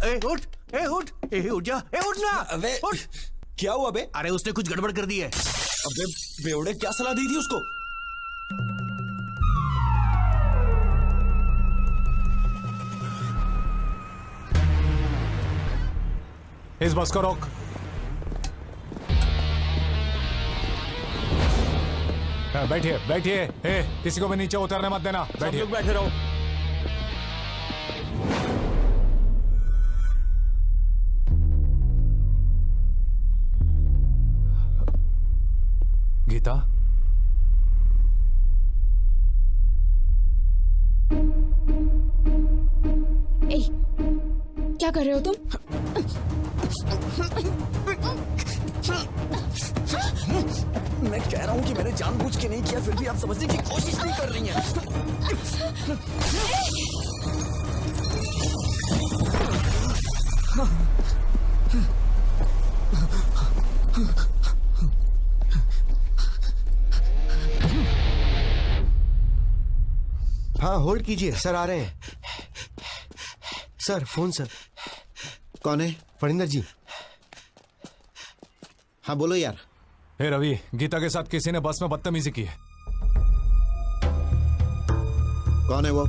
उठ, उठ, उठ जा, उठ ना। अबे उठ। क्या हुआ बे? अरे उसने कुछ गड़बड़ कर दी है। अबे बेवड़े, क्या सलाह दी थी उसको? इस बस को रोक। बैठिए बैठिए। किसी को भी नीचे उतरने मत देना। बैठिए। लोग बैठे रहो। गीता, ए, क्या कर रहे हो तुम? मैं कह रहा हूँ कि मैंने जानबूझ के नहीं किया, फिर भी आप समझने की कोशिश नहीं कर रही हैं। हाँ, होल्ड कीजिए, सर आ रहे हैं। Sir, phone sir. कौन है? फणिंदर जी। हाँ बोलो यार। हे रवि, गीता के साथ किसी ने बस में बदतमीजी की है। कौन है वो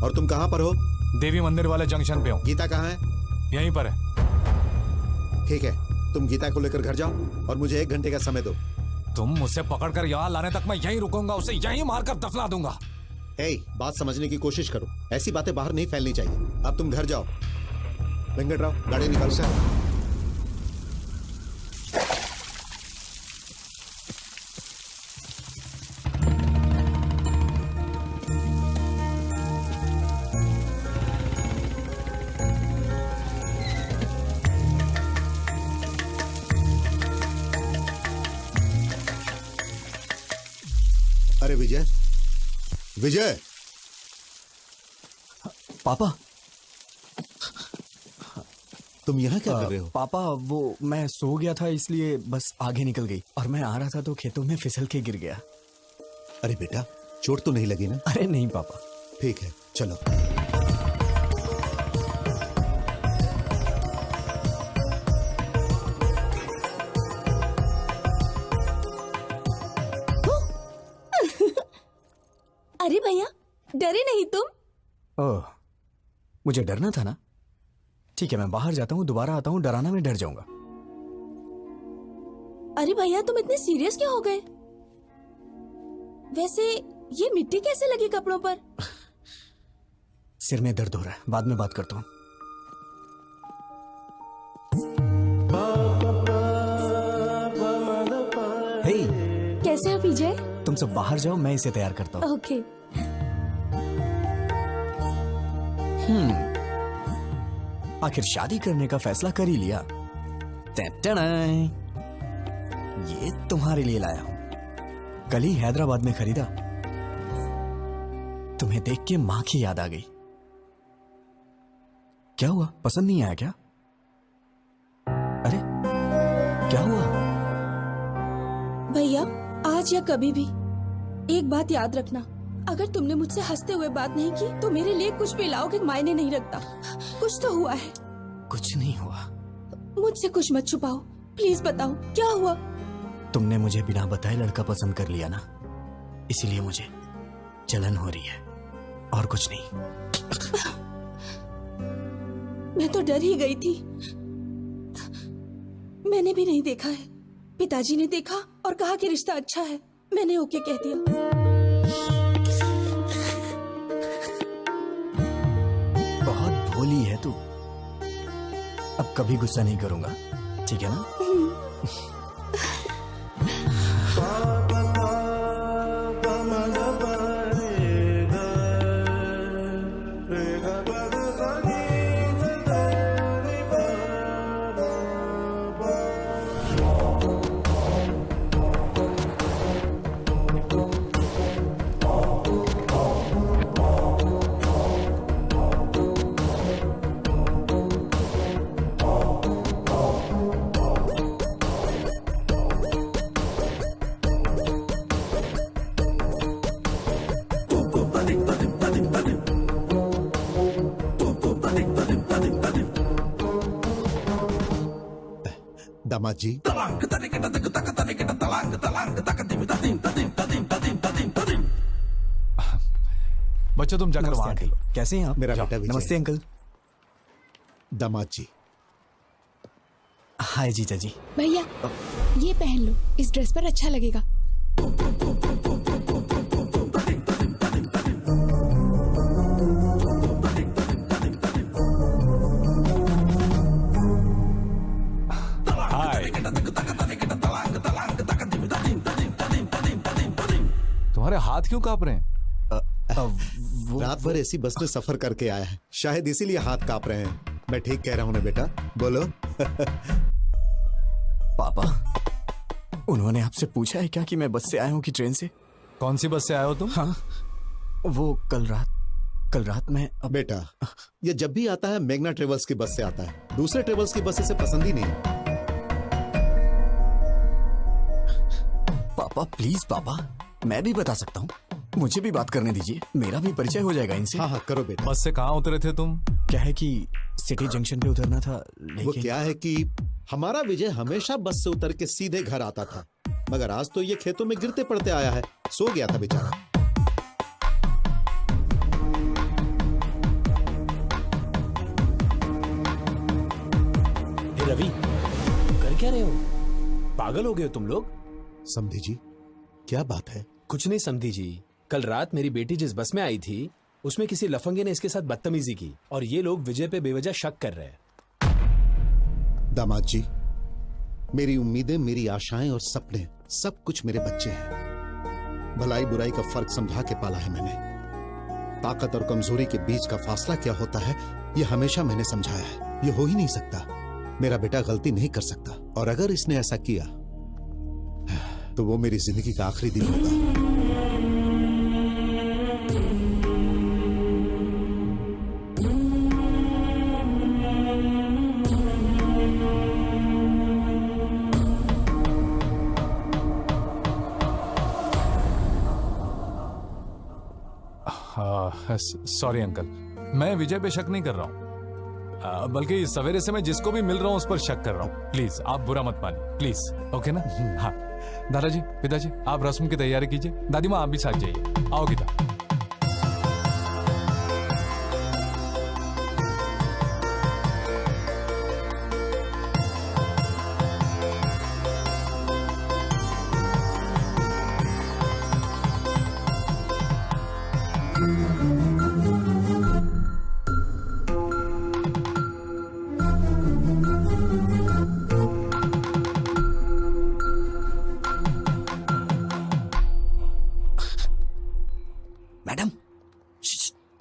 और तुम कहाँ पर हो? देवी मंदिर वाले जंक्शन पे हूँ। गीता कहाँ है? यहीं पर है। ठीक है, तुम गीता को लेकर घर जाओ और मुझे 1 घंटे का समय दो। तुम मुझसे पकड़कर यहाँ लाने तक मैं यहीं रुकूंगा, उसे यहीं मारकर दफना दूंगा। बात समझने की कोशिश करो, ऐसी बातें बाहर नहीं फैलनी चाहिए। अब तुम घर जाओ। वेंकटराव, गाड़ी निकाल। सर अरे विजय, विजय। पापा, तुम यहाँ क्या कर रहे हो? पापा वो मैं सो गया था, इसलिए बस आगे निकल गई और मैं आ रहा था तो खेतों में फिसल के गिर गया। अरे बेटा, चोट तो नहीं लगी ना? अरे नहीं पापा। ठीक है, चलो। अरे भैया, डरे नहीं तुम? ओह, मुझे डरना था ना। ठीक है, मैं बाहर जाता हूँ, दोबारा आता हूँ, डराना मैं डर जाऊंगा। अरे भैया, तुम इतने सीरियस क्यों हो गए? वैसे ये मिट्टी कैसे लगी कपड़ों पर? सिर में दर्द हो रहा है, बाद में बात करता हूँ। हे, कैसे हो विजय? तुम सब बाहर जाओ, मैं इसे तैयार करता हूँ। ओके। आखिर शादी करने का फैसला कर ही लिया। ये तुम्हारे लिए लाया हूं, कल ही हैदराबाद में खरीदा। तुम्हें देख के मां की याद आ गई। क्या हुआ, पसंद नहीं आया क्या? अरे क्या हुआ? भैया, आज या कभी भी एक बात याद रखना, अगर तुमने मुझसे हंसते हुए बात नहीं की तो मेरे लिए कुछ भी लाओगे मायने नहीं रखता। कुछ तो हुआ है। कुछ नहीं हुआ। मुझसे कुछ मत छुपाओ, प्लीज बताओ क्या हुआ। तुमने मुझे बिना बताए लड़का पसंद कर लिया ना, इसीलिए मुझे जलन हो रही है, और कुछ नहीं। मैं तो डर ही गई थी। मैंने भी नहीं देखा है, पिताजी ने देखा और कहा कि रिश्ता अच्छा है, मैंने ओके कह दिया। बहुत भोली है तू। अब कभी गुस्सा नहीं करूंगा, ठीक है ना? दामाद जी, बच्चों तुम जाकर वहां खेलो। कैसे हैं आप? मेरा बेटा विजय। नमस्ते अंकल। दामाद जी, हाय जीजा जी। भैया ये पहन लो, इस ड्रेस पर अच्छा लगेगा। हाय। तुम्हारे हाथ क्यों कांप रहे हैं? रात भर ऐसी बस में सफर करके आया है, शायद इसीलिए हाथ कांप रहे हैं। मैं ठीक कह रहा हूँ ना बेटा? बोलो। पापा, उन्होंने आपसे पूछा है क्या कि मैं बस से आया हूँ कि ट्रेन से? कौन सी बस से आए हो तुम? हाँ, वो कल रात में बेटा, ये जब भी आता है मेघना ट्रेवल्स की बस से आता है, दूसरे ट्रेवल्स की बस इसे पसंद ही नहीं। पापा प्लीज पापा, मैं भी बता सकता हूँ, मुझे भी बात करने दीजिए, मेरा भी परिचय हो जाएगा इनसे। हाँ हाँ करो बेटा। बस से कहाँ उतरे थे तुम? क्या है कि सिटी जंक्शन पे उतरना था, वो लेकिन क्या है कि हमारा विजय हमेशा बस से उतर के सीधे घर आता था, मगर आज तो ये खेतों में गिरते पड़ते आया है, सो गया था बेचारा। हे रवि, कर क्या रहे हो? पागल हो गए हो तुम लोग? समधी जी, क्या बात है? कुछ नहीं समधी जी, कल रात मेरी बेटी जिस बस में आई थी उसमें किसी लफंगे ने इसके साथ बदतमीजी की और ये लोग विजय पे बेवजह शक कर रहे हैं। दामाद जी, मेरी उम्मीदें, मेरी आशाएं और सपने सब कुछ मेरे बच्चे हैं। भलाई बुराई का फर्क समझा के पाला है मैंने। ताकत और कमजोरी के बीच का फासला क्या होता है ये हमेशा मैंने समझाया है। ये हो ही नहीं सकता, मेरा बेटा गलती नहीं कर सकता, और अगर इसने ऐसा किया तो वो मेरी जिंदगी का आखिरी दिन होगा। सॉरी अंकल, मैं विजय पे शक नहीं कर रहा हूँ, बल्कि सवेरे से मैं जिसको भी मिल रहा हूँ उस पर शक कर रहा हूँ। प्लीज आप बुरा मत मानिए, प्लीज। ओके ना? हाँ दादाजी, पिताजी, आप रस्म की तैयारी कीजिए। दादी माँ आप भी साथ जाइए। आओ गीता।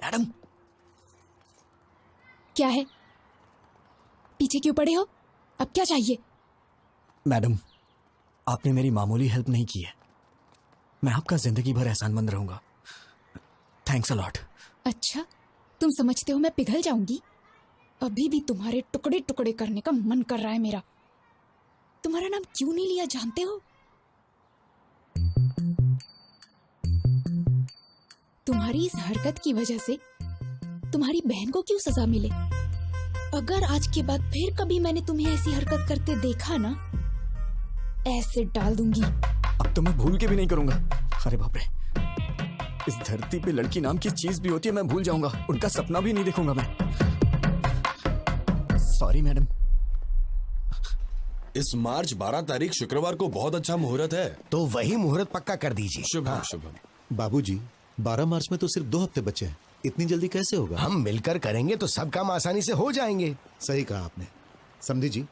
मैडम, क्या है? पीछे क्यों पड़े हो? अब क्या चाहिए? मैडम, आपने मेरी मामूली हेल्प नहीं की है, मैं आपका जिंदगी भर एहसानमंद रहूंगा। Thanks a lot. अच्छा, तुम समझते हो मैं पिघल जाऊंगी? अभी भी तुम्हारे टुकड़े टुकड़े करने का मन कर रहा है मेरा। तुम्हारा नाम क्यों नहीं लिया जानते हो? तुम्हारी इस हरकत की वजह से तुम्हारी बहन को क्यों सजा मिले? अगर आज के बाद फिर कभी मैंने तुम्हें ऐसी हरकत करते देखा ना, ऐसे डाल दूंगी। अब तो मैं भूल के भी नहीं करूंगा। अरे बाप रे, इस धरती पे लड़की नाम की चीज भी होती है, मैं भूल जाऊंगा। उनका सपना भी नहीं देखूंगा मैं। Sorry madam. इस मार्च 12 तारीख शुक्रवार को बहुत अच्छा मुहूर्त है, तो वही मुहूर्त पक्का कर दीजिए। शुभम शुभम। बाबूजी, 12 मार्च में तो सिर्फ 2 हफ्ते बचे हैं, इतनी जल्दी कैसे होगा? हम मिलकर करेंगे तो सब काम आसानी से हो जाएंगे। सही कहा आपने। समधी जी,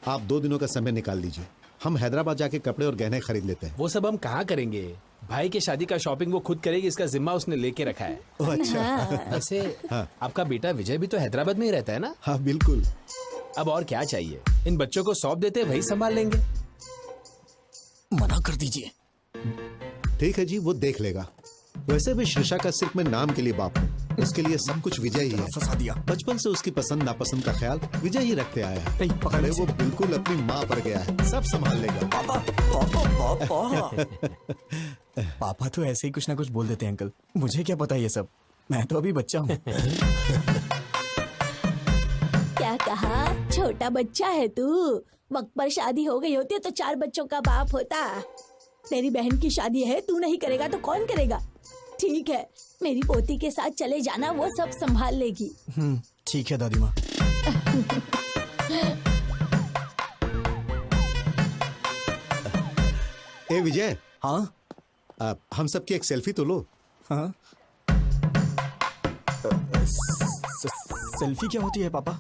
आप 2 दिनों का समय निकाल लीजिए, हम हैदराबाद जाके कपड़े और गहने खरीद लेते हैं। वो सब हम कहाँ करेंगे? भाई के शादी का शॉपिंग वो खुद करेगी, इसका जिम्मा उसने लेके रखा है। ओह अच्छा। वैसे आपका बेटा विजय भी तो हैदराबाद में ही रहता है ना? हाँ बिल्कुल। अब और क्या चाहिए? इन बच्चों को सौंप देते, वही संभाल लेंगे। मना कर दीजिए। ठीक है जी, वो देख लेगा। वैसे भी शीर्षा का सिर्फ मैं नाम के लिए बाप हूँ, उसके लिए सब कुछ विजय ही है। फंसा दिया। बचपन से उसकी पसंद नापसंद का ख्याल विजय ही रखते आया है। नहीं, पकड़ अरे इसे। वो बिल्कुल अपनी माँ पर गया है, सब संभाल लेगा। पापा पापा पापा पापा तो ऐसे ही कुछ ना कुछ बोल देते हैं अंकल, मुझे क्या पता ये सब, मैं तो अभी बच्चा हूँ। क्या कहा? छोटा बच्चा है तू? वक्त पर शादी हो गई होती तो 4 बच्चों का बाप होता। तेरी बहन की शादी है, तू नहीं करेगा तो कौन करेगा? ठीक है, मेरी पोती के साथ चले जाना, वो सब संभाल लेगी। ठीक है दादी माँ। ए विजय, हाँ हम सबकी एक सेल्फी तो लो। हाँ। सेल्फी क्या होती है पापा?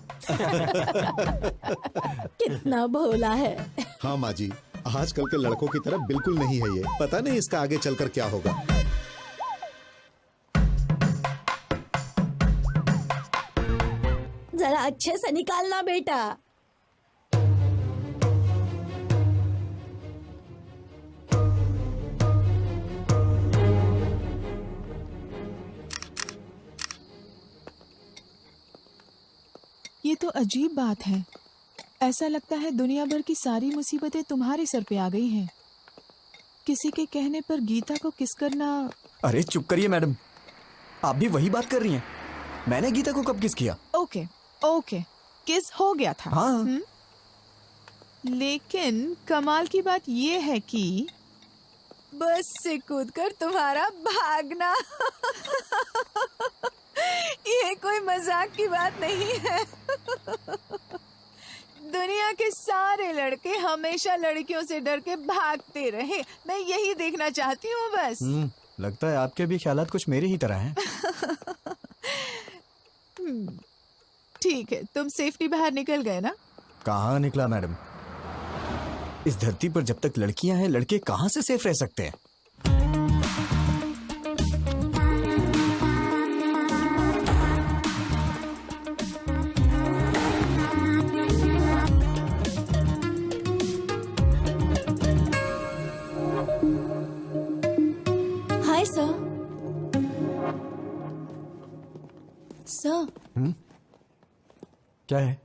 कितना भोला है। हाँ माँ जी, आजकल के लड़कों की तरह बिल्कुल नहीं है ये। पता नहीं इसका आगे चलकर क्या होगा। जरा अच्छे से निकालना बेटा। ये तो अजीब बात है। ऐसा लगता है दुनिया भर की सारी मुसीबतें तुम्हारे सर पे आ गई हैं। किसी के कहने पर गीता को किस करना। अरे चुप करिए मैडम, आप भी वही बात कर रही हैं। मैंने गीता को कब किस किया? ओके ओके, किस हो गया था। हाँ। लेकिन कमाल की बात ये है कि बस से कूदकर तुम्हारा भागना ये कोई मजाक की बात नहीं है। दुनिया के सारे लड़के हमेशा लड़कियों से डर के भागते रहे। मैं यही देखना चाहती हूँ बस। लगता है आपके भी ख्यालात कुछ मेरे ही तरह हैं। ठीक है, तुम सेफ्टी बाहर निकल गए ना? कहाँ निकला मैडम? इस धरती पर जब तक लड़कियां हैं, लड़के कहाँ से सेफ रह सकते हैं? Hi sir. सर, क्या है?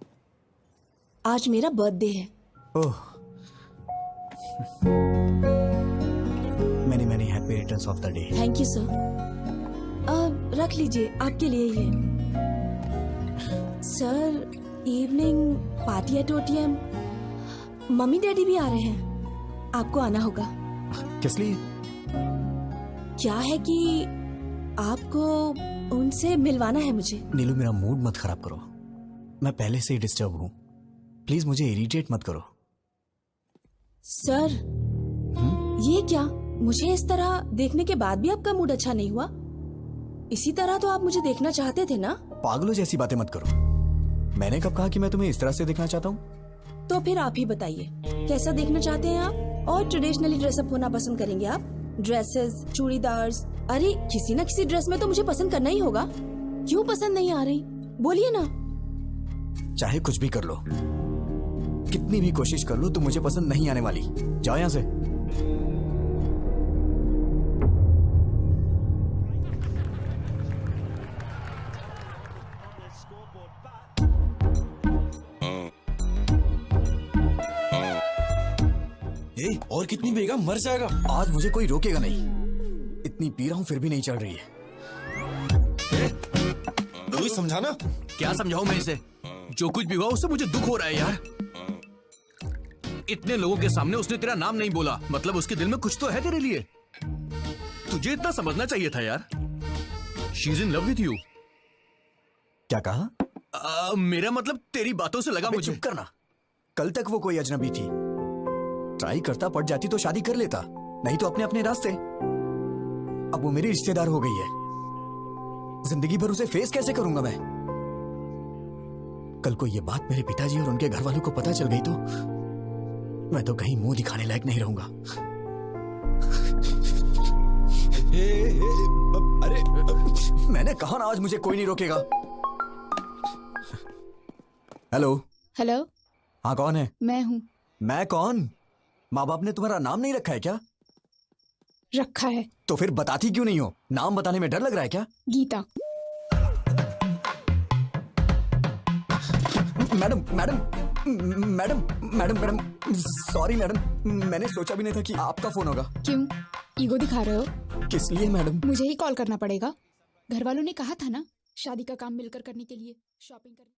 आज मेरा बर्थडे है। Oh, many happy returns of the day. Thank you sir. रख लीजिए, आपके लिए ये। Sir, evening party at OTM। Mummy daddy भी आ रहे हैं, आपको आना होगा। किस लिए? क्या है कि आपको उनसे मिलवाना है मुझे। नीलू, मेरा मूड मत खराब करो। मैं पहले से ही डिस्टर्ब हूँ। प्लीज मुझे इरिटेट मत करो। सर, ये क्या? मुझे इस तरह देखने के बाद भी आपका मूड अच्छा नहीं हुआ? इसी तरह तो आप मुझे देखना चाहते थे ना? पागलों जैसी बातें मत करो। मैंने कब कहा कि मैं तुम्हें इस तरह से देखना चाहता हूँ? तो फिर आप ही बताइए, कैसा देखना चाहते हैं आप? और ट्रेडिशनली ड्रेसअप होना पसंद करेंगे आप? ड्रेसेस, चूड़ीदार्स, अरे किसी ना किसी ड्रेस में तो मुझे पसंद करना ही होगा। क्यों पसंद नहीं आ रही? बोलिए ना। चाहे कुछ भी कर लो, कितनी भी कोशिश कर लो, तुम मुझे पसंद नहीं आने वाली। जाओ यहाँ से। और कितनी पिएगा, मर जाएगा। आज मुझे कोई रोकेगा नहीं। इतनी पी रहा हूँ फिर भी नहीं चढ़ रही है। तू समझाना। क्या समझाऊं मैं इसे? जो कुछ भी हुआ उससे मुझे दुख हो रहा है यार। इतने लोगों के सामने उसने तेरा नाम नहीं बोला, मतलब उसके दिल में कुछ तो है तेरे लिए। तुझे इतना समझना चाहिए था यार। She is in love with you. क्या कहा? मेरा मतलब तेरी बातों से लगा मुझे। चुप करना। कल तक वो कोई अजनबी थी। ट्राई करता, पड़ जाती तो शादी कर लेता, नहीं तो अपने अपने रास्ते। अब वो मेरी रिश्तेदार हो गई है। जिंदगी भर उसे फेस कैसे करूंगा मैं? कल को ये बात मेरे पिताजी और उनके घर वालों को पता चल गई तो मैं तो कहीं मुंह दिखाने लायक नहीं रहूंगा। अरे मैंने कहा ना, आज मुझे कोई नहीं रोकेगा। हेलो। हेलो। हाँ, कौन है? मैं हूँ। मैं कौन? माँ बाप ने तुम्हारा नाम नहीं रखा है क्या? रखा है। तो फिर बताती क्यों नहीं हो? नाम बताने में डर लग रहा है क्या? Geeta. Madam madam madam madam madam sorry madam, मैंने सोचा भी नहीं था कि आपका फोन होगा। क्यों ईगो दिखा रहे हो? किस लिए मैडम? मुझे ही कॉल करना पड़ेगा। घर वालों ने कहा था ना शादी का काम मिलकर करने के लिए, शॉपिंग करने।